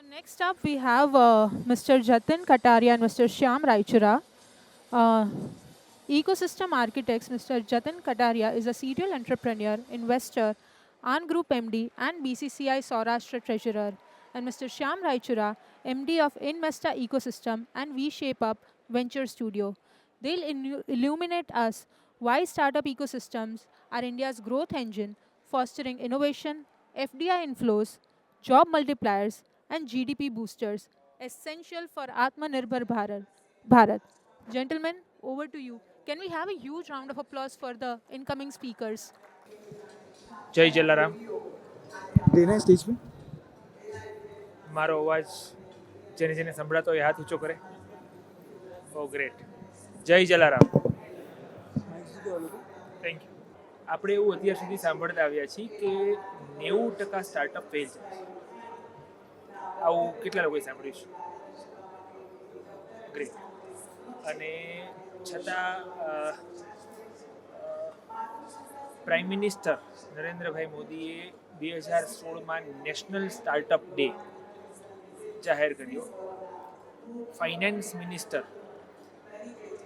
Next up, we have Mr. Jatin Kataria and Mr. Shyam Raichura. Uh, Ecosystem Architects, Mr. Jatin Kataria is a serial entrepreneur, investor, AN Group MD, and BCCI Saurashtra Treasurer. And Mr. Shyam Raichura, MD of Investa Ecosystem and V Shape Up Venture Studio. They'll illuminate us why startup ecosystems are India's growth engine, fostering innovation, FDI inflows, job multipliers, and GDP boosters, essential for Atmanirbhar Bharat. Gentlemen, over to you. Can we have a huge round of applause for the incoming speakers? જય જલારામ. દેના stage पे મારો અવાજ જેને જેને સંભળાતો હોય હાથ ઊંચો કરે. ઓ ગ્રેટ. જય જલારામ. Thank you. આપણે એવું અત્યાર સુધી સાંભળતા આવ્યા છીએ કે 90% સ્ટાર્ટઅપ ફેલ જાય છે. આવું કેટલા લોકોએ સાંભળ્યું છે? ગ્રેટ. અને છતાં પ્રાઇમ મિનિસ્ટર નરેન્દ્રભાઈ મોદીએ 2016માં નેશનલ સ્ટાર્ટઅપ ડે જાહેર કર્યો. ફાઇનાન્સ મિનિસ્ટર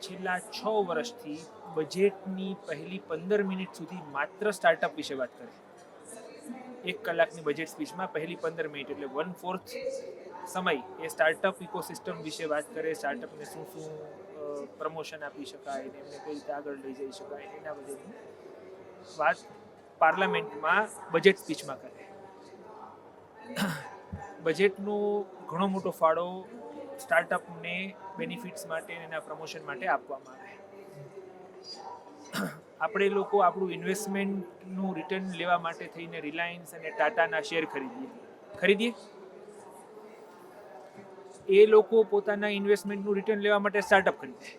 છેલ્લા 6 વર્ષથી બજેટની પહેલી 15 મિનિટ સુધી માત્ર સ્ટાર્ટઅપ વિશે વાત કરે. 1 કલાકની બજેટ સ્પીચમાં પહેલી 15 મિનિટ એટલે 1/4 સમય એ સ્ટાર્ટઅપ ઇકોસિસ્ટમ વિશે વાત કરે. સ્ટાર્ટઅપને શું પ્રમોશન આપી શકાય, એમને કઈ રીતે આગળ લઈ જઈ શકાય, એના બજેટની વાત પાર્લામેન્ટમાં બજેટ સ્પીચમાં કરે. બજેટનો ઘણો મોટો ફાળો સ્ટાર્ટઅપને બેનિફિટ્સ માટે એના પ્રમોશન માટે આપવામાં આવે. આપણે લોકો આપણું ઇન્વેસ્ટમેન્ટનું રિટર્ન લેવા માટે થઈને રિલાયન્સ અને ટાટાના શેર ખરીદીએ. એ લોકો પોતાના ઇન્વેસ્ટમેન્ટનું રિટર્ન લેવા માટે સ્ટાર્ટઅપ ખરીદે.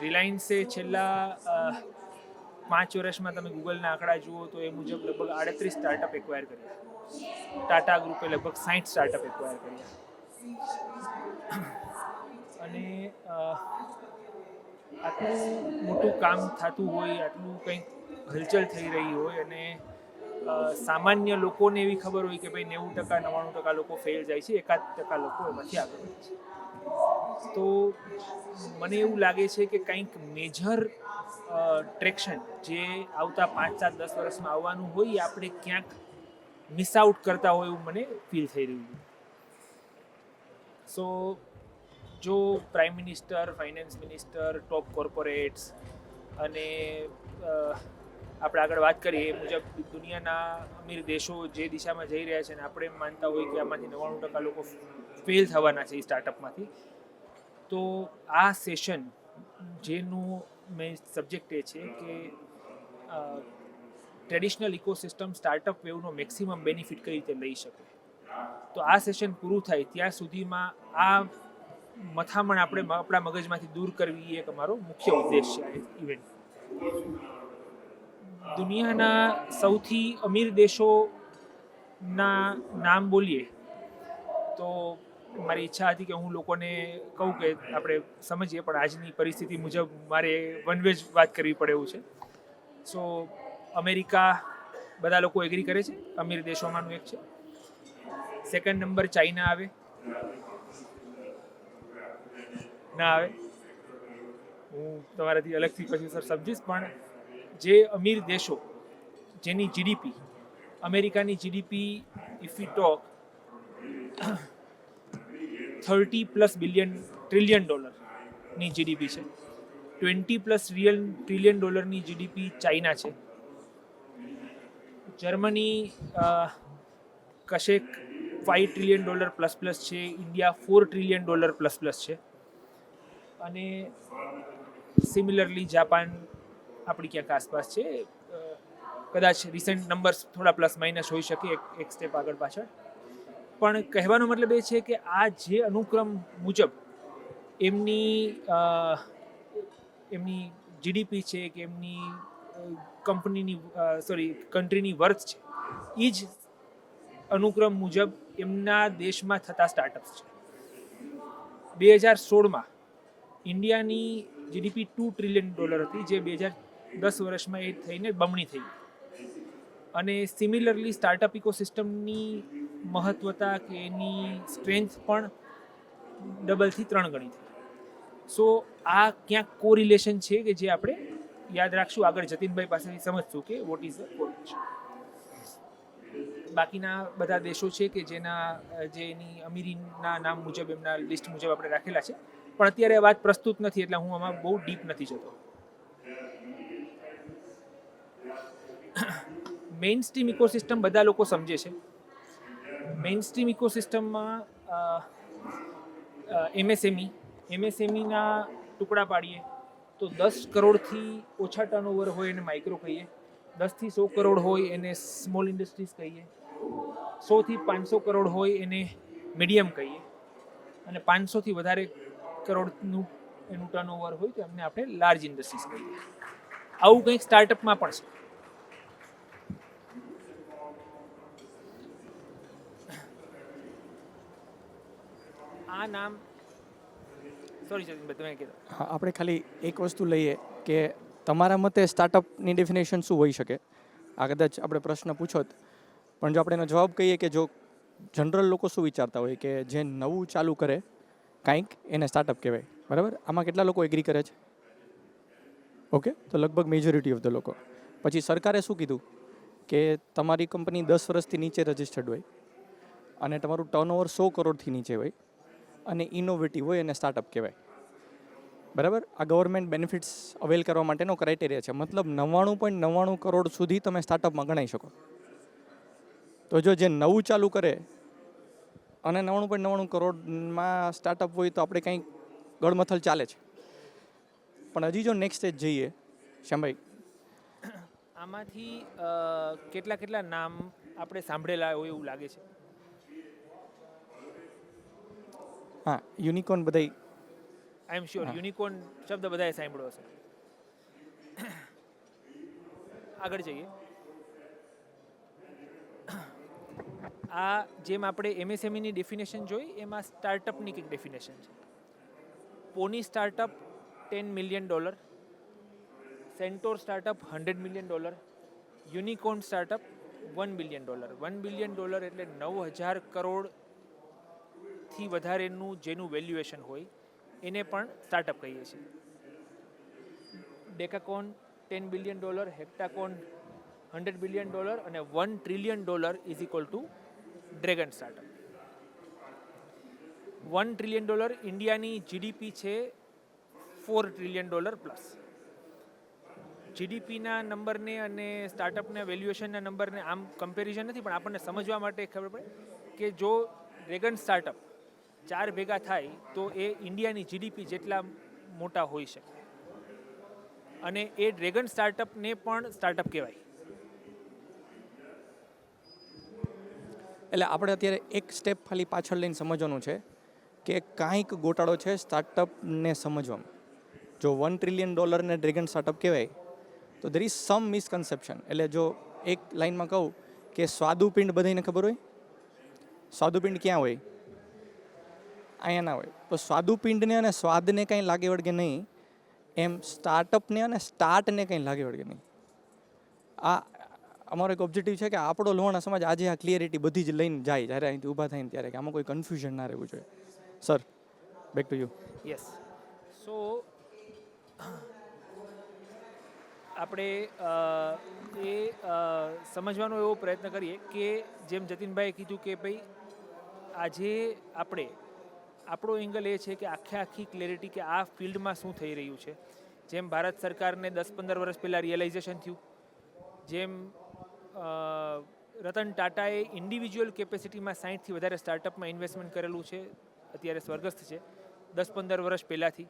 રિલાયન્સે છેલ્લા 5 વર્ષમાં તમે ગૂગલના આંકડા જુઓ તો એ મુજબ લગભગ 38 સ્ટાર્ટઅપ એક્વાયર કર્યા. ટાટા ગ્રુપે લગભગ 60 સ્ટાર્ટઅપ એક્વાયર કર્યા. અને આટલું મોટું કામ થતું હોય, આટલું કંઈક હલચલ થઈ રહી હોય અને સામાન્ય લોકોને એવી ખબર હોય કે ભાઈ 90% 99% લોકો ફેલ જાય છે, 1% લોકો એમાંથી આગળ વધે છે. તો મને એવું લાગે છે કે કંઈક મેજર ટ્રેક્શન જે આવતા 5, 7, 10 વર્ષમાં આવવાનું હોય એ આપણે ક્યાંક મિસ આઉટ કરતા હોય એવું મને ફીલ થઈ રહ્યું છે. સો જો પ્રાઇમ મિનિસ્ટર, ફાઇનાન્સ મિનિસ્ટર, ટોપ કોર્પોરેટ્સ અને આપણે આગળ વાત કરીએ એ મુજબ દુનિયાના અમીર દેશો જે દિશામાં જઈ રહ્યા છે અને આપણે એમ માનતા હોય કે આમાંથી 99% લોકો ફેલ થવાના છે એ સ્ટાર્ટઅપમાંથી, તો આ સેશન જેનું મેં સબ્જેક્ટ એ છે કે ટ્રેડિશનલ ઇકોસિસ્ટમ સ્ટાર્ટઅપ વેવનો મેક્સિમમ બેનિફિટ કઈ રીતે લઈ શકે. તો આ સેશન પૂરું થાય ત્યાં સુધીમાં આ મથામણ આપણે આપણા મગજમાંથી દૂર કરવી એ એક અમારો મુખ્ય ઉદ્દેશ છે આ ઇવેન્ટ. દુનિયાના સૌથી અમીર દેશોના નામ બોલીએ તો મારી ઈચ્છા હતી કે હું લોકોને કહું કે આપણે સમજીએ, પણ આજની પરિસ્થિતિ મુજબ મારે વન વે જ વાત કરવી પડે એવું છે. સો અમેરિકા બધા લોકો એગ્રી કરે છે, અમીર દેશોમાંનું એક છે. સેકન્ડ નંબર ચાઇના આવે, ના આવે હું તમારાથી અલગથી પછી સર સમજીશ, પણ જે અમીર દેશો જેની જીડીપી, અમેરિકાની GDP if you talk $30+ trillion ની જીડીપી છે. $20+ ટ્રિલિયન ની જીડીપી ચાઇના છે. જર્મની કશેક $5 ટ્રિલિયન પ્લસ છે. ઇન્ડિયા $4 ટ્રિલિયન પ્લસ છે. અને સિમિલરલી જાપાન આપણી ક્યાંક આસપાસ છે. કદાચ રિસેન્ટ નંબર્સ થોડા પ્લસ માઇનસ હોઈ શકે, એક સ્ટેપ આગળ પાછળ. પણ કહેવાનો મતલબ એ છે કે આ જે અનુક્રમ મુજબ એમની જીડીપી છે કે એમની કન્ટ્રીની વર્થ છે, એ જ અનુક્રમ મુજબ એમના દેશમાં થતા સ્ટાર્ટઅપ્સ છે. 2016માં ઇન્ડિયાની જીડીપી $2 ટ્રિલિયન હતી, જે 2010 વર્ષમાં એ થઈને બમણી થઈ. અને સિમિલરલી સ્ટાર્ટઅપ ઇકોસિસ્ટમની મહત્વતા કે એની સ્ટ્રેન્થ પણ ડબલથી 3 ગણી થઈ. સો આ ક્યાંક કોરિલેશન છે કે જે આપણે યાદ રાખશું, આગળ જતીનભાઈ પાસેથી સમજશું કે વોટ ઇઝ ધ કોરિલેશન. બાકીના બધા દેશો છે કે જેની અમીરીના નામ મુજબ એમના લિસ્ટ મુજબ આપણે રાખેલા છે, પણ અત્યારે વાત પ્રસ્તુત નથી એટલે હું આમાં બહુ ડીપ નથી જતો. મેઇન સ્ટ્રીમ ઇકોસિસ્ટમ બધા લોકો સમજે છે. મેઇન સ્ટ્રીમ ઇકોસિસ્ટમમાં એમએસએમઈના ટુકડા પાડીએ તો 10 કરોડથી ઓછા ટર્નઓવર હોય એને માઇક્રો કહીએ, 10 થી 100 કરોડ હોય એને સ્મોલ ઇન્ડસ્ટ્રીઝ કહીએ, 100 થી 500 કરોડ હોય એને મીડિયમ કહીએ, અને 500 થી વધારે કરોડનું એનું ટર્નઓવર હોય તો એમને આપણે લાર્જ ઇન્ડસ્ટ્રીઝ કહીએ. આવું કંઈક સ્ટાર્ટઅપમાં પણ છે. આ નામ સોરી જતીનભાઈ તમે કીધું. હા, આપણે ખાલી એક વસ્તુ લઈએ કે તમારા મતે સ્ટાર્ટઅપની ડેફિનેશન શું હોઈ શકે? આ કદાચ આપણે પ્રશ્ન પૂછોત, પણ જો આપણે એનો જવાબ કહીએ કે જો જનરલ લોકો શું વિચારતા હોય કે જે નવું ચાલુ કરે કાંઈક એને સ્ટાર્ટઅપ કહેવાય, બરાબર? આમાં કેટલા લોકો એગ્રી કરે છે? ઓકે, તો લગભગ મેજોરિટી ઓફ ધ લોકો. પછી સરકારે શું કીધું કે તમારી કંપની 10 વર્ષથી નીચે રજિસ્ટર્ડ હોય અને તમારું ટર્નઓવર 100 કરોડથી નીચે હોય અને ઇનોવેટિવ હોય એને સ્ટાર્ટઅપ કહેવાય, બરાબર? આ ગવર્મેન્ટ બેનિફિટ્સ અવેલ કરવા માટેનો ક્રાઇટેરિયા છે. મતલબ 99.99 કરોડ સુધી તમે સ્ટાર્ટઅપમાં ગણાઈ શકો. તો જો જે નવું ચાલુ કરે અને 99.99 કરોડમાં સ્ટાર્ટઅપ હોય તો આપણે કંઈક ગળમથલ ચાલે છે. પણ હજી જો નેક્સ્ટ સ્ટેજ જઈએ, શ્યામભાઈ, આમાંથી કેટલા નામ આપણે સાંભળેલા હોય એવું લાગે છે? હા, યુનિકોર્ન બધાય આઈ એમ શ્યોર યુનિકોર્ન શબ્દ બધાએ સાંભળ્યો હશે. આગળ જઈએ. આ જેમ આપણે એમએસએમઈની ડેફિનેશન જોઈ એમાં સ્ટાર્ટઅપની કંઈક ડેફિનેશન છે. Pony startup $10 million, centaur startup $100 million, unicorn startup $1 billion. $1 billion એટલે 9,000 કરોડથી વધારેનું જેનું વેલ્યુએશન હોય એને પણ સ્ટાર્ટઅપ કહીએ છીએ. ડેકાકોન $10 billion, હેક્ટાકોન $100 billion અને $1 trillion is equal to dragon startup. $1 trillion ઇન્ડિયાની જીડીપી છે $4 trillion પ્લસ. જીડીપીના નંબરને અને સ્ટાર્ટઅપના વેલ્યુએશનના નંબરને આમ કમ્પેરિઝન નથી, પણ આપણને સમજવા માટે ખબર પડે કે જો ડ્રેગન સ્ટાર્ટઅપ 4 ભેગા થાય તો એ ઇન્ડિયાની જીડીપી જેટલા મોટા હોઈ શકે, અને એ ડ્રેગન સ્ટાર્ટઅપને પણ સ્ટાર્ટઅપ કહેવાય. એટલે આપણે અત્યારે એક સ્ટેપ ખાલી પાછળ લઈને સમજવાનું છે કે કાંઈક ગોટાળો છે સ્ટાર્ટઅપને સમજવામાં. જો $1 trillion ને ડ્રેગન સ્ટાર્ટઅપ કહેવાય તો દેર ઇઝ સમ મિસકન્સેપ્શન. એટલે જો એક લાઇનમાં કહું કે સ્વાદુપિંડ બધાને ખબર હોય, સ્વાદુપિંડ ક્યાં હોય? અહીંયા ના હોય. તો સ્વાદુપિંડને અને સ્વાદને કંઈ લાગે વળગે નહીં, એમ સ્ટાર્ટઅપને અને સ્ટાર્ટને કંઈ લાગે વળગે નહીં. આ અમારો એક ઓબ્જેક્ટિવ છે કે આપણો લોહાણા સમાજ આજે આ ક્લિયરિટી બધી જ લઈને જાય જ્યારે અહીંથી ઊભા થઈને ત્યારે કે આમાં કોઈ કન્ફ્યુઝન ના રહેવું જોઈએ. Sir, back to you. Yes. So આપણે એ સમજવાનો એવો પ્રયત્ન કરીએ કે જેમ જતીનભાઈએ કીધું કે ભાઈ આજે આપણો એંગલ એ છે કે આખી ક્લેરિટી કે આ ફિલ્ડમાં શું થઈ રહ્યું છે. જેમ ભારત સરકારને 10-15 વર્ષ પહેલાં રિયલાઇઝેશન થયું, જેમ રતન ટાટાએ ઇન્ડિવિજ્યુઅલ કેપેસિટીમાં 60થી વધારે સ્ટાર્ટઅપમાં ઇન્વેસ્ટમેન્ટ કરેલું છે, અત્યારે સ્વર્ગસ્થ છે, 10-15 વર્ષ પહેલાંથી.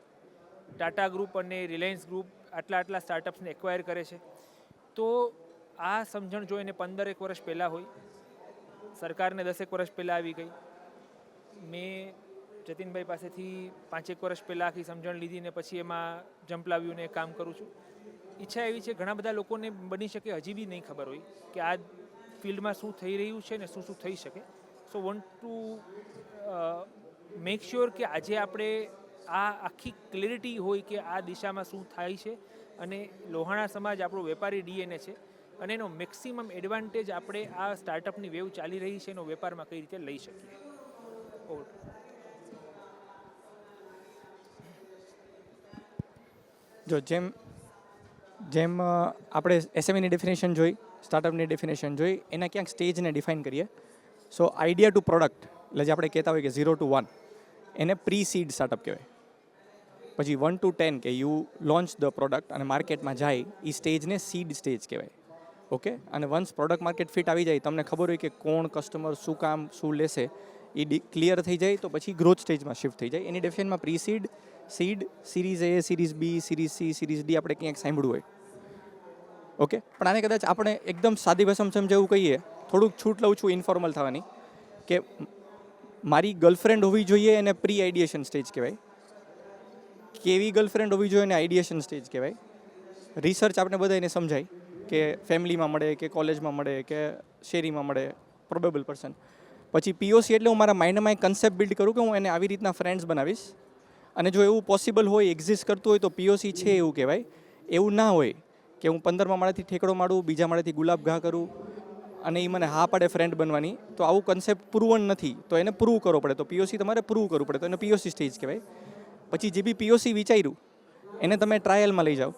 ટાટા ગ્રુપ અને રિલાયન્સ ગ્રુપ આટલા સ્ટાર્ટઅપ્સને એક્વાયર કરે છે. તો આ સમજણ જો એને 15 વર્ષ પહેલાં હોય, સરકારને 10 વર્ષ પહેલાં આવી ગઈ, મેં જતીનભાઈ પાસેથી 5 વર્ષ પહેલાં આખી સમજણ લીધી ને પછી એમાં જંપલાવ્યું ને કામ કરું છું. ઈચ્છા એવી છે ઘણા બધા લોકોને બની શકે હજી બી નહીં ખબર હોય કે આ ફિલ્ડમાં શું થઈ રહ્યું છે ને શું થઈ શકે. સો વોન્ટ ટુ મેક શ્યોર કે આજે આપણે આ આખી ક્લેરિટી હોય કે આ દિશામાં શું થાય છે, અને લોહાણા સમાજ આપણો વેપારી ડીએનએ છે અને એનો મેક્સિમમ એડવાન્ટેજ આપણે આ સ્ટાર્ટઅપની વેવ ચાલી રહી છે એનો વેપારમાં કઈ રીતે લઈ શકીએ. ઓવર. જો જેમ જેમ આપણે એસએમઈની ડેફિનેશન જોઈ, સ્ટાર્ટઅપની ડેફિનેશન જોઈ, એના ક્યાંક સ્ટેજને ડિફાઇન કરીએ. સો આઈડિયા ટુ પ્રોડક્ટ, એટલે જે આપણે કહેતા હોય કે 0 to 1, એને પ્રી સીડ સ્ટાર્ટઅપ કહેવાય. પછી 1 to 10 કે યુ લોન્ચ ધ પ્રોડક્ટ અને માર્કેટમાં જાય, એ સ્ટેજને સીડ સ્ટેજ કહેવાય. ઓકે, અને વન્સ પ્રોડક્ટ માર્કેટ ફિટ આવી જાય, તમને ખબર હોય કે કોણ કસ્ટમર શું કામ શું લેશે, એ ક્લિયર થઈ જાય તો પછી ગ્રોથ સ્ટેજમાં શિફ્ટ થઈ જાય. એની ડેફિનેશનમાં પ્રી સીડ, સીડ, સિરીઝ એ, સિરીઝ બી, સિરીઝ સી, સિરીઝ ડી આપણે ક્યાંક સાંભળ્યું હોય. ઓકે, પણ આને કદાચ આપણે એકદમ સાદી ભાષામાં સમજાવું કહીએ, થોડુંક છૂટ લઉં છું ઇન્ફોર્મલ થવાની, કે મારી ગર્લફ્રેન્ડ હોવી જોઈએ એને પ્રી આઈડિયેશન સ્ટેજ કહેવાય. કેવી ગર્લફ્રેન્ડ હોવી જોઈએ એને આઈડિયેશન સ્ટેજ કહેવાય. રિસર્ચ આપણે બધાને સમજાય કે ફેમિલીમાં મળે કે કોલેજમાં મળે કે શેરીમાં મળે, પ્રોબેબલ પર્સન. પછી પીઓસી એટલે હું મારા માઇન્ડમાં એક કન્સેપ્ટ બિલ્ડ કરું કે હું એને આવી રીતના ફ્રેન્ડ્સ બનાવીશ, અને જો એવું પોસિબલ હોય, એક્ઝિસ્ટ કરતું હોય તો પીઓસી છે એવું કહેવાય. એવું ના હોય કે હું 15મા માળેથી ઠેકડો મારું, બીજા માળેથી ગુલાબ ઘા કરું અને એ મને હા પાડે ફ્રેન્ડ બનવાની, તો આવું કન્સેપ્ટ પ્રૂવન નથી, તો એને પ્રૂવ કરવો પડે. તો પીઓસી તમારે પ્રૂવ કરવું પડે, તો એને પીઓસી સ્ટેજ કહેવાય. પછી જે બી પીઓસી વિચાર્યું એને તમે ટ્રાયલમાં લઈ જાઓ,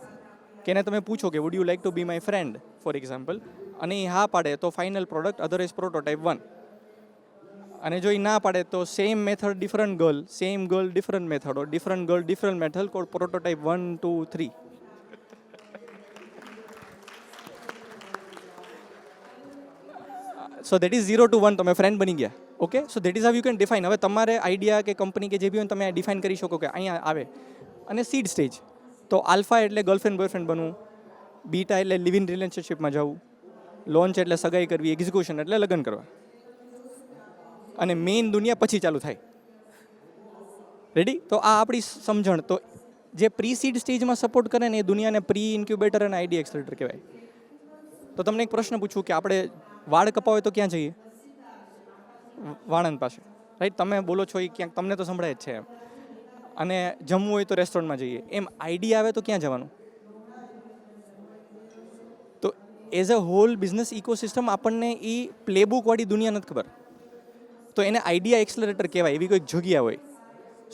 કે એને તમે પૂછો કે would you like to B my friend for example, અને એ હા પાડે તો ફાઇનલ પ્રોડક્ટ, અધરવાઇઝ પ્રોટોટાઇપ 1. અને જો એ ના પાડે તો same method different girl, same girl different method, or different girl different method, code prototype 1, 2, 3. So that is 0 to 1, તમે ફ્રેન્ડ બની ગયા. Okay, so that is how you can define. હવે તમારે આઈડિયા કે કંપની કે જે બી હોય તમે ડિફાઇન કરી શકો કે અહીંયા આવે. અને સીડ સ્ટેજ, તો આલ્ફા એટલે ગર્લફ્રેન્ડ બોયફ્રેન્ડ બનવું, બીટા એટલે લિવ ઇન રિલેશનશિપમાં જવું, લોન્ચ એટલે સગાઈ કરવી, એક્ઝિક્યુશન એટલે લગ્ન કરવા, અને મેઇન દુનિયા પછી ચાલુ થાય. રેડી? તો આ આપણી સમજણ. તો જે પ્રી સીડ સ્ટેજમાં સપોર્ટ કરે ને એ દુનિયાને પ્રી ઇન્ક્યુબેટર અને આઈડિયા એક્સેલરેટર કહેવાય. તો તમને એક પ્રશ્ન પૂછું કે આપણે વાળ કપાવે તો ક્યાં જઈએ? વાણંદ પાસે, રાઈટ? તમે બોલો છો એ ક્યાંક તમને તો સંભળાય જ છે એમ. અને જમવું હોય તો રેસ્ટોરન્ટમાં જઈએ. એમ આઈડિયા આવે તો ક્યાં જવાનું? તો as a whole business ecosystem આપણને એ પ્લેબુકવાળી દુનિયા નથી ખબર, તો એને આઈડિયા એક્સેલરેટર કહેવાય. એવી કોઈક જગ્યા હોય.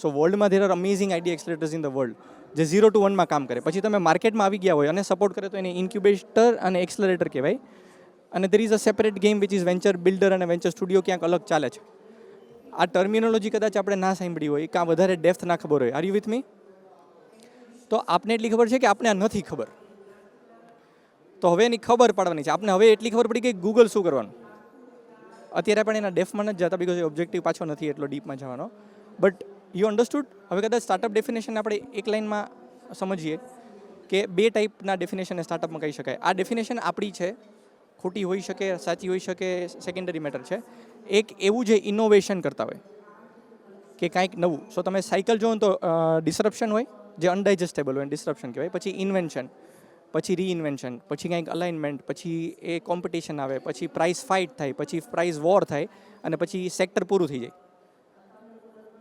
સો વર્લ્ડમાં there are amazing idea accelerators in the world, જે 0 to 1માં કામ કરે. પછી તમે માર્કેટમાં આવી ગયા હોય અને સપોર્ટ કરે તો એને ઇન્ક્યુબેટર અને એક્સેલરેટર કહેવાય. અને દેર is a separate game which is venture builder અને વેન્ચર સ્ટુડિયો, ક્યાંક અલગ ચાલે છે. આ ટર્મિનોલોજી કદાચ આપણે ના સાંભળી હોય, કાં વધારે ડેપ્થ ના ખબર હોય. આર યુ વિથ મી? તો આપને એટલી ખબર છે કે આપણે આ નથી ખબર, તો હવે એની ખબર પાડવાની છે. આપણે હવે એટલી ખબર પડી કે ગૂગલ શું કરવાનું. અત્યારે પણ એના ડેફમાં નથી જતા, બીકોઝ ઓબ્જેક્ટિવ પાછો નથી એટલો ડીપમાં જવાનો. But you understood? હવે કદાચ સ્ટાર્ટઅપ ડેફિનેશન આપણે એક લાઇનમાં સમજીએ કે 2 ટાઈપના ડેફિનેશનને સ્ટાર્ટઅપમાં કહી શકાય. આ ડેફિનેશન આપણી છે, ખોટી હોઈ શકે, સાચી હોઈ શકે, સેકન્ડરી મેટર છે. એક એવું જે ઇનોવેશન કરતા હોય કે કાંઈક નવું. સો તમે સાયકલ જોવો તો ડિસરપ્શન હોય, જે અનડાઇજેસ્ટેબલ હોય, ડિસરપ્શન કહેવાય. પછી ઇન્વેન્શન, પછી રીઇન્વેન્શન, પછી કંઈક અલાઇનમેન્ટ, પછી એ કોમ્પિટિશન આવે, પછી પ્રાઇસ ફાઇટ થાય, પછી પ્રાઇસ વોર થાય, અને પછી સેક્ટર પૂરું થઈ જાય.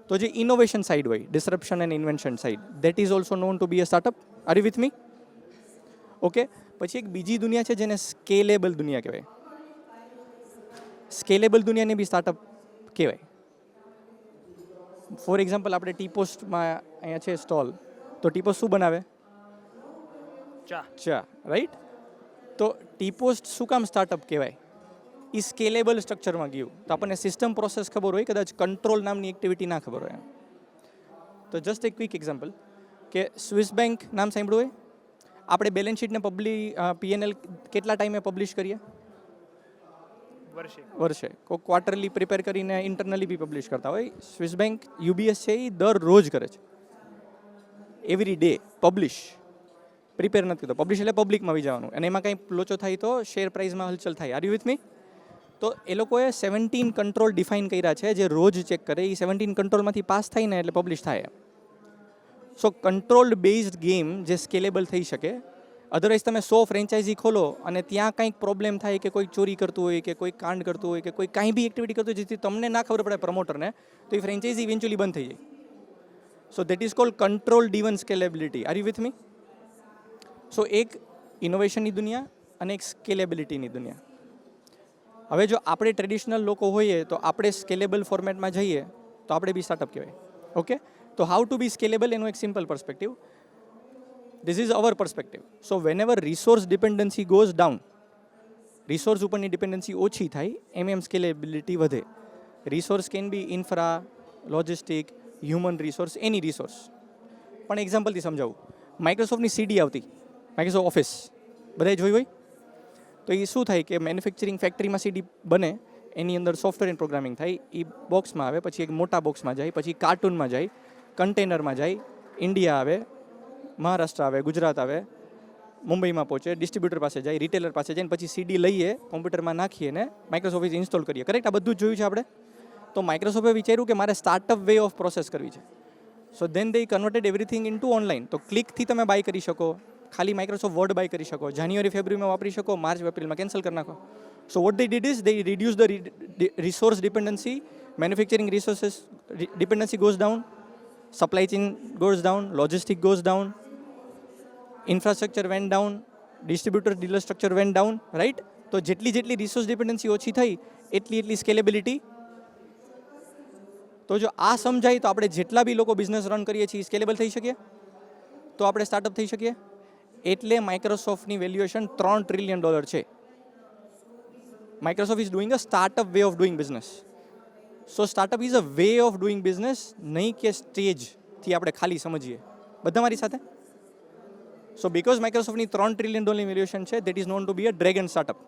તો જે ઇનોવેશન સાઇડ હોય, disruption and invention side, that is also known to be a startup. Are you with me? Okay. પછી એક બીજી દુનિયા છે જેને સ્કેલેબલ દુનિયા કહેવાય. સ્કેલેબલ દુનિયાને બી સ્ટાર્ટઅપ કહેવાય. ફોર એક્ઝામ્પલ, આપણે ટી પોસ્ટમાં અહીંયા છે સ્ટોલ, તો ટી પોસ્ટ શું બનાવે? ચા, રાઈટ? તો ટી પોસ્ટ શું કામ સ્ટાર્ટઅપ કહેવાય? એ સ્કેલેબલ સ્ટ્રક્ચરમાં ગયું. તો આપણને સિસ્ટમ પ્રોસેસ ખબર હોય, કદાચ કંટ્રોલ નામની એક્ટિવિટી ના ખબર હોય. તો જસ્ટ એક ક્વિક એક્ઝામ્પલ, કે સ્વિસ બેંક નામ સાંભળ્યું હોય? આપણે બેલેન્સ શીટને પીએનએલ કેટલા ટાઈમે પબ્લિશ કરીએ? વર્ષે. કોઈ ક્વાર્ટરલી પ્રિપેર કરીને ઇન્ટરનલી બી પબ્લિશ કરતા હોય. સ્વિસ બેંક, યુબીએસ છે, એ દરરોજ કરે છે. Every day publish. પ્રિપેર નથી કરતો. પબ્લિશ એટલે પબ્લિકમાં આવી જવાનું, અને એમાં કંઈ લોચો થાય તો શેર પ્રાઇસમાં હલચલ થાય. આર યુ વિથ મી? તો એ લોકોએ 17 કંટ્રોલ ડિફાઇન કર્યા છે, જે રોજ ચેક કરે. એ 17 કંટ્રોલમાંથી પાસ થાય ને એટલે પબ્લિશ થાય. સો કંટ્રોલ્ડ બેઝડ ગેમ જે સ્કેલેબલ થઈ શકે. અધરવાઇઝ તમે 100 ફ્રેન્ચાઇઝી ખોલો અને ત્યાં કંઈક પ્રોબ્લેમ થાય કે કોઈ ચોરી કરતું હોય કે કોઈ કાંડ કરતું હોય કે કોઈ કાંઈ બી એક્ટિવિટી કરતું હોય જેથી તમને ના ખબર પડે પ્રમોટરને, તો એ ફ્રેન્ચાઇઝી ઇવેન્ચ્યુઅલી બંધ થઈ જાય. So that is called control driven scalability. Are you with me? So એક ઇનોવેશનની દુનિયા, અને એક સ્કેલેબિલિટીની દુનિયા. હવે જો આપણે ટ્રેડિશનલ લોકો હોઈએ તો આપણે સ્કેલેબલ ફોર્મેટમાં જઈએ તો આપણે બી સ્ટાર્ટઅપ કહેવાય. ઓકે, તો હાઉ ટુ બી સ્કેલેબલ એનું એક simple perspective. This is our perspective. So when ever resource dependency goes down, resource ઉપરની ડિપેન્ડન્સી ઓછી થાય એમ સ્કેલેબિલિટી વધે. Resource can be infra, logistic, human resource, any resource. પણ એક્ઝામ્પલથી સમજાવું. માઇક્રોસોફ્ટની સીડી આવતી, માઇક્રોસોફ્ટ ઓફિસ બધાએ જોઈ હોય. તો એ શું થાય કે મેન્યુફેક્ચરિંગ ફેક્ટરીમાં સીડી બને, એની અંદર સોફ્ટવેર એન્ડ પ્રોગ્રામિંગ થાય, એ બોક્સમાં આવે, પછી એક મોટા બોક્સમાં જાય, પછી કાર્ટૂનમાં જાય, કન્ટેનરમાં જાય, ઇન્ડિયા આવે, મહારાષ્ટ્ર આવે, ગુજરાત આવે, મુંબઈમાં પહોંચે, ડિસ્ટ્રીબ્યુટર પાસે જાય, રિટેલર પાસે જાય, પછી સીડી લઈએ, કોમ્પ્યુટરમાં નાખીએ ને માઇક્રોસોફ્ટ ઓફિસ ઇન્સ્ટોલ કરીએ. કરેક્ટ? આ બધું જ જોયું છે આપણે. તો માઇક્રોસોફ્ટે વિચાર્યું કે મારે સ્ટાર્ટઅપ વે ઓફ પ્રોસેસ કરવી છે. So then they converted everything into online. તો ક્લિકથી તમે બાય કરી શકો, ખાલી માઇક્રોસોફ્ટ વર્ડ બાય કરી શકો, જાન્યુઆરી ફેબ્રુઆરીમાં વાપરી શકો, માર્ચ એપ્રિલમાં કેન્સલ કરી નાખો. So what they did is they reduce the resource dependency, manufacturing resources dependency goes down, supply chain goes down, logistic goes down, infrastructure vent down, distributor dealer structure vent down, right? તો જેટલી resource dependency ઓછી થઈ એટલી scalability. તો જો આ સમજાય તો આપણે જેટલા બી લોકો બિઝનેસ રન કરીએ છીએ સ્કેલેબલ થઈ શકીએ, તો આપણે સ્ટાર્ટઅપ થઈ શકીએ. એટલે માઇક્રોસોફ્ટની વેલ્યુએશન $3 ટ્રિલિયન છે. Microsoft is doing a startup way of doing business. So startup is a way of doing business, નહીં કે સ્ટેજથી આપણે ખાલી સમજીએ. બધા મારી સાથે? સો બિકોઝ માઇક્રોસોફ્ટની $3 ટ્રિલિયન વેલ્યુએશન છે, that is known to be a dragon startup.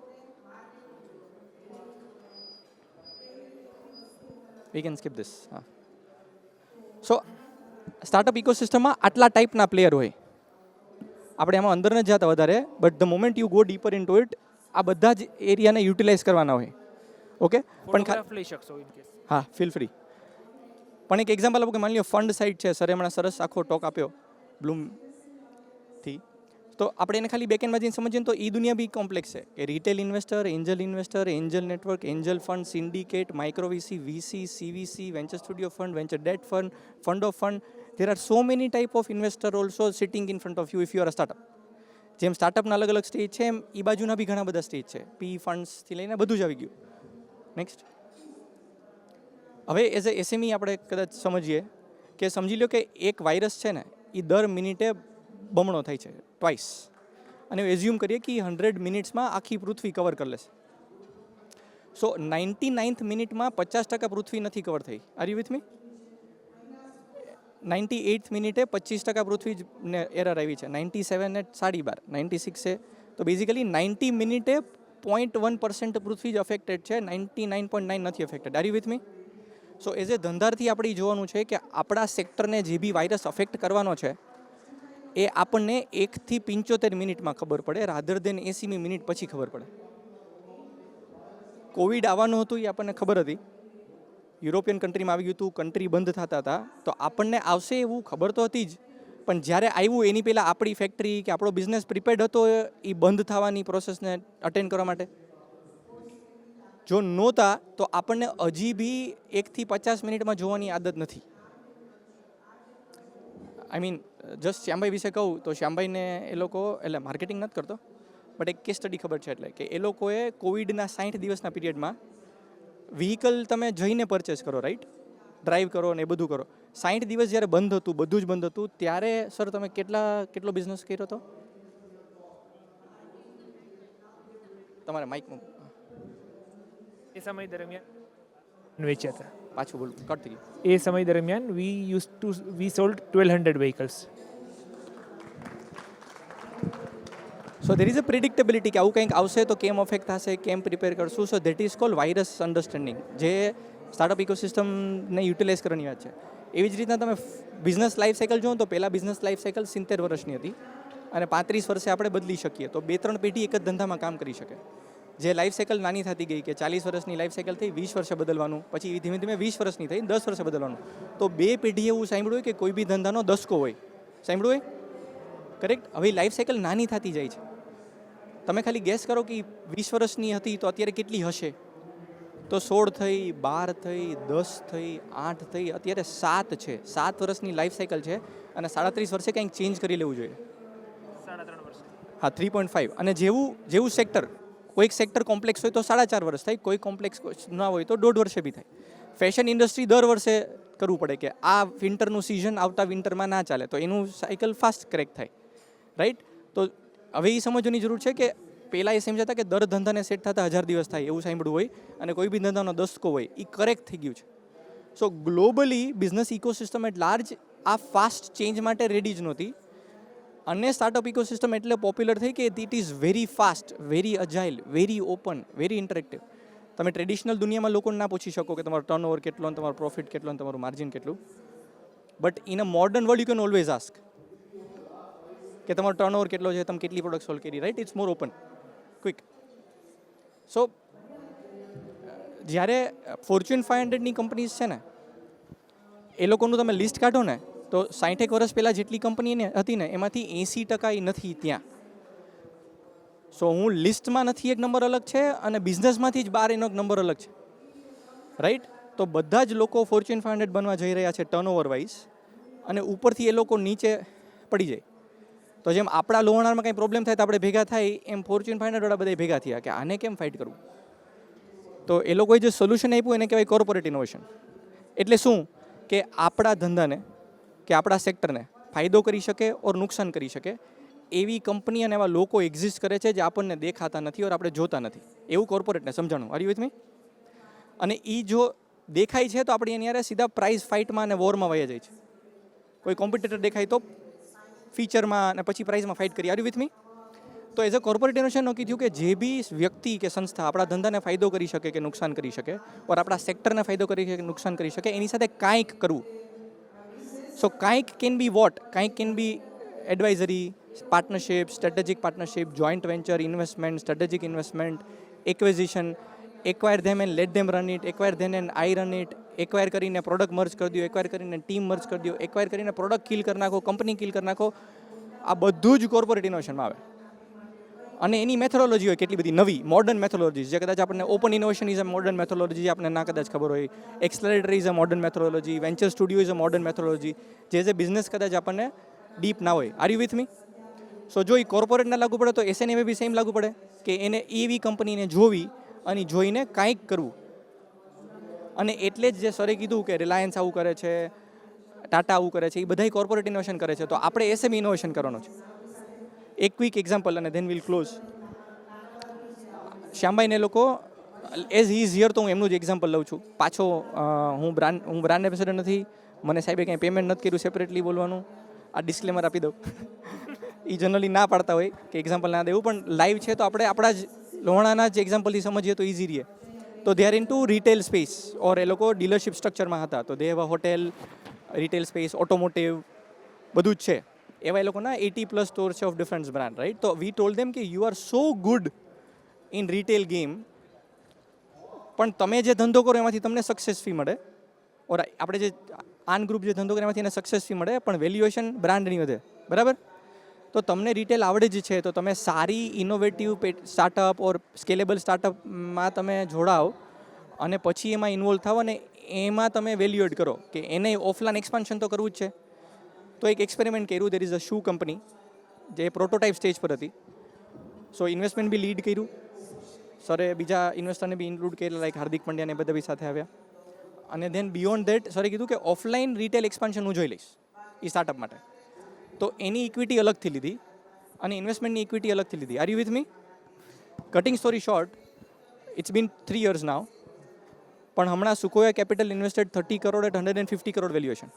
We can skip this. So startup ઇકોસિસ્ટમમાં આટલા ટાઈપના પ્લેયર હોય. આપણે એમાં અંદર નથી જતા વધારે, but the moment you go deeper into it, આ બધા જ એરિયાને યુટિલાઇઝ કરવાના હોય. ઓકે, પણ ફોટોગ્રાફ લઈ શકશો ઇન કેસ. હા, ફીલ ફ્રી. પણ એક એક્ઝામ્પલ આપો કે માની લો ફંડ સાઇડ છે, સર હમણાં સરસ આખો ટોક આપ્યો બ્લૂમથી. તો આપણે એને ખાલી બેકએન્ડમાં જઈને સમજીએ તો એ દુનિયા બી કોમ્પ્લેક્સ છે કે retail investor, Angel network, Angel fund, syndicate, micro VC, VC, CVC, venture studio fund, venture date fund, fund of fund. There are so many type of investor also sitting in front of you if you are a startup. જેમ સ્ટાર્ટઅપના અલગ અલગ stage છે એમ એ બાજુના બી ઘણા બધા stage છે. પી ફંડ્સથી લઈને બધું જ આવી ગયું. નેક્સ્ટ. હવે એઝ એ એસએમઈ આપણે કદાચ સમજીએ કે સમજી લો કે એક વાયરસ છે ને એ દર મિનિટે બમણો થાય છે, ટ્વાઇસ. અને એઝ્યુમ કરીએ કે 100 મિનિટ્સમાં આખી પૃથ્વી કવર કરી લેશે. સો 99th મિનિટમાં 50% પૃથ્વી નથી કવર થઈ. R you with me? 98th મિનિટે 25% પૃથ્વી ને એરર આવી છે, 97 ને 12.5, 96 છે. તો બેઝિકલી 90 મિનિટે 0.1% પૃથ્વી જ અફેક્ટેડ છે, 99.9 નથી affected. Are you with me? So as એ ધંધારથી આપણે જોવાનું છે કે આપણા સેક્ટરને જે બી વાયરસ અફેક્ટ કરવાનો છે એ આપણને 1 થી 75 મિનિટમાં ખબર પડે, રાધર દેન 80 મિનિટ પછી ખબર પડે. કોવિડ આવવાનું હતું એ આપણને ખબર હતી, યુરોપિયન કન્ટ્રીમાં આવી ગયું હતું, કન્ટ્રી બંધ થતા હતા, તો આપણને આવશે એવું ખબર તો હતી જ, પણ જ્યારે આવ્યું એની પહેલાં આપણી ફેક્ટરી કે આપણો બિઝનેસ પ્રિપેર્ડ હતો એ બંધ થવાની પ્રોસેસને અટેન્ડ કરવા માટે? જો નહોતા તો આપણને હજી બી 1 થી 50 મિનિટમાં જોવાની આદત નથી. આઈ મીન જસ્ટ શ્યામભાઈ વિશે કહું તો શ્યામભાઈને એ લોકો, એટલે માર્કેટિંગ નથી કરતો, બટ એક કેસ સ્ટડી ખબર છે, એટલે કે એ લોકોએ કોવિડના 60 દિવસના પીરિયડમાં વ્હીકલ તમે જઈને પરચેસ કરો, રાઈટ, ડ્રાઈવ કરો ને એ બધું કરો. 60 દિવસ જ્યારે બંધ હતું, બધું જ બંધ હતું, ત્યારે સર તમે કેટલો બિઝનેસ કર્યો હતો? તમારે માઇકમાં એ સમય દરમિયાન વેચ્યા હતા. પાછું બોલું, કટ થઈ ગયું. એ સમય દરમિયાન we sold 1200 vehicles. So there is a predictability કે આવું કંઈક આવશે તો કેમ અફેક્ટ થશે, કેમ પ્રિપેર કરશું. સો that is cold virus understanding, જે સ્ટાર્ટઅપ ઇકોસિસ્ટમને યુટિલાઇઝ કરવાની વાત છે. એવી જ રીતના તમે બિઝનેસ લાઈફ સાયકલ જુઓ તો પહેલાં બિઝનેસ લાઈફ સાયકલ 70 વર્ષની હતી અને 35 વર્ષે આપણે બદલી શકીએ. તો 2-3 પેઢી એક જ ધંધામાં કામ કરી શકે. જે લાઈફ સાયકલ નાની થતી ગઈ કે 40 વર્ષની લાઈફ સાયકલ થઈ, 20 વર્ષે બદલવાનું, પછી ધીમે ધીમે 20 વર્ષની થઈ, 10 વર્ષે બદલવાનું. તો 2 પેઢી એવું સાંભળ્યું કે કોઈ બી ધંધાનો દસકો હોય, સાંભળ્યું હોય? કરેક્ટ. હવે લાઈફ સાયકલ નાની થતી જાય છે. તમે ખાલી ગેસ કરો કે 20 વર્ષની હતી તો અત્યારે કેટલી હશે? તો 16 થઈ, 12 થઈ, 10 થઈ, 8 થઈ, અત્યારે 7 છે. 7 વર્ષની લાઈફ સાયકલ છે અને 37 વર્ષે કંઈક ચેન્જ કરી લેવું જોઈએ. 3.5 વર્ષ. હા 3.5 અને જેવું સેક્ટર કોઈક સેક્ટર કોમ્પ્લેક્સ હોય તો 4.5 વર્ષ થાય, કોઈ કોમ્પ્લેક્સ ના હોય તો 1.5 વર્ષે બી થાય. ફેશન ઇન્ડસ્ટ્રી દર વર્ષે કરવું પડે કે આ વિન્ટરનું સિઝન આવતા વિન્ટરમાં ના ચાલે તો એનું સાયકલ ફાસ્ટ ક્રેક થાય, રાઈટ. તો હવે એ સમજવાની જરૂર છે કે પહેલાં એ સમજાતા કે દર ધંધાને સેટ થતા 1000 દિવસ થાય એવું સાંભળવું હોય અને કોઈ બી ધંધાનો દસકો હોય એ કરેક્ટ થઈ ગયું છે. So globally business ecosystem at large આ ફાસ્ટ ચેન્જ માટે રેડી જ નહોતી અને સ્ટાર્ટઅપ ઇકોસિસ્ટમ એટલે પોપ્યુલર થઈ કે it is very fast, very agile, very open, very interactive. તમે ટ્રેડિશનલ દુનિયામાં લોકોને ના પૂછી શકો કે તમારો ટર્નઓવર કેટલો, તમારો પ્રોફિટ કેટલો, તમારું માર્જિન કેટલું. But in a modern world you can always ask કે તમારો ટર્નઓવર કેટલો છે, તમે કેટલી પ્રોડક્ટ સોલ્વ કરી, right. It's more open, quick. So જ્યારે ફોર્ચ્યુન 500ની કંપનીઝ છે ને એ લોકોનું તમે લિસ્ટ કાઢો ને તો 60 વર્ષ પહેલાં જેટલી કંપની હતી ને એમાંથી 80% એ નથી ત્યાં. સો હું લિસ્ટમાં નથી એક નંબર અલગ છે અને બિઝનેસમાંથી જ બહાર એનો એક નંબર અલગ છે, રાઈટ. તો બધા જ લોકો ફોર્ચ્યુન 500 બનવા જઈ રહ્યા છે ટર્નઓવર વાઇઝ અને ઉપરથી એ લોકો નીચે પડી જાય. તો જેમ આપણા લોહણારમાં કંઈ પ્રોબ્લેમ થાય તો આપણે ભેગા થાય એમ ફોર્ચ્યુન 500 વાળા બધા ભેગા થયા કે આને કેમ ફાઇટ કરવું. તો એ લોકોએ જે સોલ્યુશન આપ્યું એને કહેવાય કોર્પોરેટ ઇનોવેશન. એટલે શું કે આપણા ધંધાને કે આપણા સેક્ટરને ફાયદો કરી શકે ઓર નુકસાન કરી શકે એવી કંપની અને એવા લોકો એક્ઝિસ્ટ કરે છે જે આપણને દેખાતા નથી ઓર આપણે જોતા નથી. એવું કોર્પોરેટને સમજાણું. આર યુ વિથ મી? અને એ જો દેખાય છે તો આપણે એની યારે સીધા પ્રાઇઝ ફાઇટમાં અને વોરમાં વયા જાય છે. કોઈ કોમ્પિટિટર દેખાય તો ફીચરમાં અને પછી પ્રાઇઝમાં ફાઇટ કરી. આર યુ વિથ મી? તો એઝ અ કોર્પોરેટ ઇનોવેશનનું કીધું કે જે બી વ્યક્તિ કે સંસ્થા આપણા ધંધાને ફાયદો કરી શકે કે નુકસાન કરી શકે ઓર આપણા સેક્ટરને ફાયદો કરી શકે કે નુકસાન કરી શકે એની સાથે કાંઈક કરવું. સો કાંઈક કેન બી વોટ, કાંઈક can be advisory, partnership, strategic partnership, joint venture, investment, strategic investment, acquisition, acquire them and let them run it, acquire them and I run it, acquire કરીને પ્રોડક્ટ મર્જ કરી દો, acquire કરીને team merge કરી દો, acquire કરીને product kill કરી નાખો, company kill કરી નાખો. આ બધું જ કોર્પોરેટ ઇનોવેશનમાં આવે. અને એની મેથોડોલોજી હોય કેટલી બધી નવી મોડર્ન મેથોડોલોજી જે કદાચ આપણને open innovation is a modern methodology જે આપણને ના કદાચ ખબર હોય, accelerator is a modern methodology, venture studio is a modern methodology જે બિઝનેસ કદાચ આપણને ડીપ ના હોય. Are you with me? So જો એ કોર્પોરેટને લાગુ પડે તો એસએનએમાં બી સેમ લાગુ પડે કે એને એવી કંપનીને જોવી અને જોઈને કાંઈક કરવું. અને એટલે જ જે સરે કીધું કે રિલાયન્સ આવું કરે છે, ટાટા આવું કરે છે, એ બધાય કોર્પોરેટ ઇનોવેશન કરે છે. તો આપણે એસએમઈ ઇનોવેશન કરવાનો છે. એક ક્વિક એક્ઝામ્પલ અને ધેન વિલ ક્લોઝ. શ્યામભાઈને લોકો એઝ હી ઇઝ હિયર તો હું એમનું જ એક્ઝામ્પલ લઉં છું. પાછો હું બ્રાન્ડ એમ્બેસેડર નથી, મને સાહેબે કંઈ પેમેન્ટ નથી કર્યું સેપરેટલી બોલવાનું. આ ડિસ્ક્લેમર આપી દઉં. એ જનરલી ના પાડતા હોય કે એક્ઝામ્પલ ના દેવું, પણ લાઈવ છે તો આપણે આપણા જ લોહણાના જ એક્ઝામ્પલથી સમજીએ તો ઇઝી રહીએ. તો they are into retail space or એ લોકો ડીલરશિપ સ્ટ્રક્ચરમાં હતા. તો they have a hotel, retail space, automotive બધું જ છે. એવા એ લોકોના 80+ સ્ટોર છે ઓફ ડિફરન્ટ બ્રાન્ડ, રાઈટ. તો વી ટોલ્ડ ધેમ કે you are so good in retail game પણ તમે જે ધંધો કરો એમાંથી તમને સક્સેસ ફી મળે ઓર આપણે જે આન ગ્રુપ જે ધંધો કરે એમાંથી એને સક્સેસ ફી મળે પણ વેલ્યુએશન બ્રાન્ડની વધે, બરાબર. તો તમને રિટેલ આવડે જ છે તો તમે સારી ઇનોવેટિવ સ્ટાર્ટઅપ ઓર સ્કેલેબલ સ્ટાર્ટઅપમાં તમે જોડાઓ અને પછી એમાં ઇન્વોલ્વ થાવ અને એમાં તમે વેલ્યુએડ કરો કે એને ઓફલાઈન એક્સપાન્શન તો કરવું જ છે. તો એક એક્સપેરિમેન્ટ કર્યું. દેર ઇઝ અ શૂ કંપની જે પ્રોટોટાઇપ સ્ટેજ પર હતી. સો ઇન્વેસ્ટમેન્ટ બી લીડ કર્યું સરે, બીજા ઇન્વેસ્ટરને બી ઇન્ક્લુડ કરેલા લાઈક હાર્દિક પંડ્યાને બધા બી સાથે આવ્યા. અને ધેન બિયોન્ડ ધેટ સરે કીધું કે ઓફલાઈન રિટેલ એક્સપાન્શન હું જોઈ લઈશ એ સ્ટાર્ટઅપ માટે. તો એની ઇક્વિટી અલગથી લીધી અને ઇન્વેસ્ટમેન્ટની ઇક્વિટી અલગથી લીધી. Are you with me? Cutting story short, it's been 3 years now. પણ હમણાં Sequoia capital invested 30 crore at 150 crore valuation.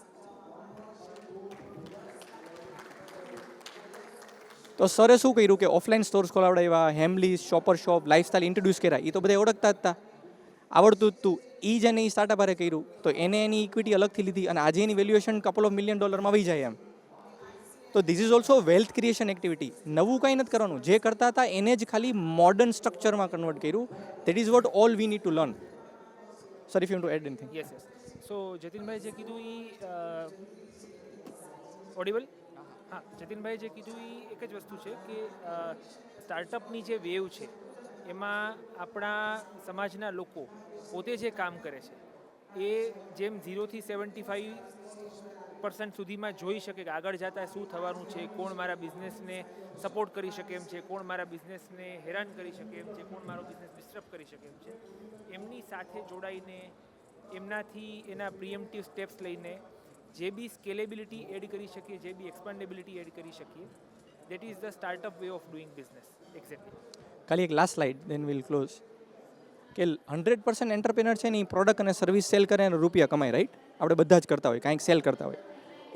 તો સરે શું કર્યું કે ઓફલાઈન સ્ટોર્સ ખોલાવડાવ્યા, Hamleys, Shopper Shop, Lifestyle introduce કર્યા. એ તો બધા ઓળખતા જ હતા, આવડતું જ તું. એ જ એને એ સ્ટાર્ટઅપ હારે કર્યું તો એને એની ઇક્વિટી અલગથી લીધી અને આજે એની વેલ્યુએશન $2 million વહી જાય એમ. તો this is also wealth creation activity. નવું કંઈ નથી કરવાનું, જે કરતા હતા એને જ ખાલી મોડર્ન સ્ટ્રક્ચરમાં કન્વર્ટ કર્યું. That is what all we need to learn. Sir if you to add anything. Yes yes. So Jatinbhai જે કીધું એ ઓડિબલ. હા, જતિનભાઈ જે કીધું એ એક જ વસ્તુ છે કે સ્ટાર્ટઅપની જે વેવ છે એમાં આપણા સમાજના લોકો પોતે જે કામ કરે છે એ જેમ 0 થી 75 પર્સન્ટ સુધીમાં જોઈ શકે કે આગળ જતાં શું થવાનું છે, કોણ મારા બિઝનેસને સપોર્ટ કરી શકે એમ છે, કોણ મારા બિઝનેસને હેરાન કરી શકે એમ છે, કોણ મારો બિઝનેસ ડિસ્ટર્બ કરી શકે એમ છે, એમની સાથે જોડાઈને એમનાથી એના પ્રિએમ્પ્ટિવ સ્ટેપ્સ લઈને જે બી સ્કેલેબિલિટી એડ કરી શકીએ, જે બી એક્સપાન્ડેબિલિટી એડ કરી શકીએ, that is the startup way of doing business. Exactly. ખાલી એક last slide then will close કે 100% એન્ટરપ્રેનર છે ને એ પ્રોડક્ટ અને સર્વિસ સેલ કરે અને રૂપિયા કમાય, રાઈટ? આપણે બધા જ કરતા હોય, કાંઈક સેલ કરતા હોય,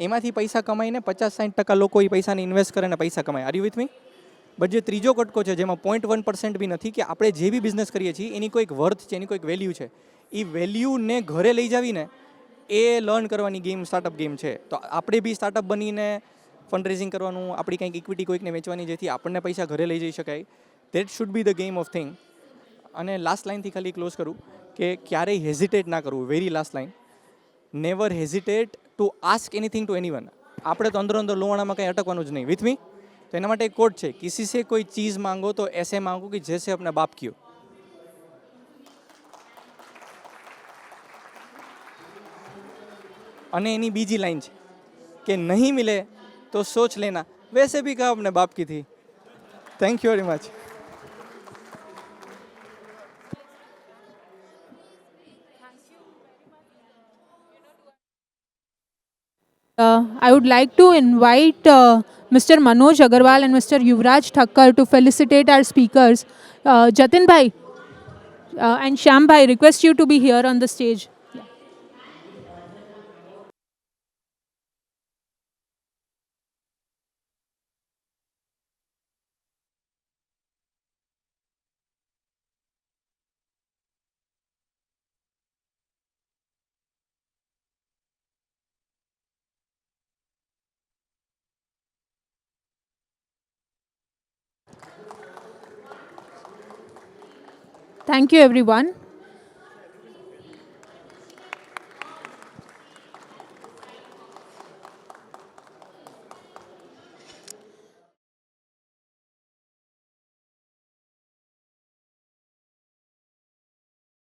એમાંથી પૈસા કમાઈને 50-60% લોકો એ પૈસાને ઇન્વેસ્ટ કરે અને પૈસા કમાય. R you with me? But જે ત્રીજો કટકો છે જેમાં 0.1% બી નથી, કે આપણે જે બી બિઝનેસ કરીએ છીએ એની કોઈક વર્થ છે, એની કોઈક વેલ્યુ છે, એ વેલ્યુને ઘરે લઈ જાવીને એ લર્ન કરવાની ગેમ સ્ટાર્ટઅપ ગેમ છે. તો આપણે બી સ્ટાર્ટઅપ બનીને ફંડ રેઝિંગ કરવાનું, આપણી કંઈક ઇક્વિટી કોઈકને વેચવાની, જેથી આપણને પૈસા ઘરે લઈ જઈ શકાય. That should be the game of thing. અને લાસ્ટ લાઇનથી ખાલી ક્લોઝ કરું કે ક્યારેય હેઝિટેટ ના કરવું. Very last line, never હેઝિટેટ to ask anything two anyone. આપણે તો અંદર લોહાણામાં કંઈ અટકવાનું જ નહીં. With me? તો એના માટે એક કોટ છે, કિસી સે કોઈ ચીઝ માંગો તો એસે માંગો કે જૈસે અપના બાપ ક્યો. અને એની બીજી લાઈન છે કે નહીં મિલે તો સોચ લેના વૈસે ભી કહા અપને બાપ કી થી. Thank you very much. I would like to invite Mr. Manoj Agarwal and Mr. Yuvraj Thakkar to felicitate our speakers. Jatin Bhai and Shyam Bhai, request you to be here on the stage. Thank you, everyone.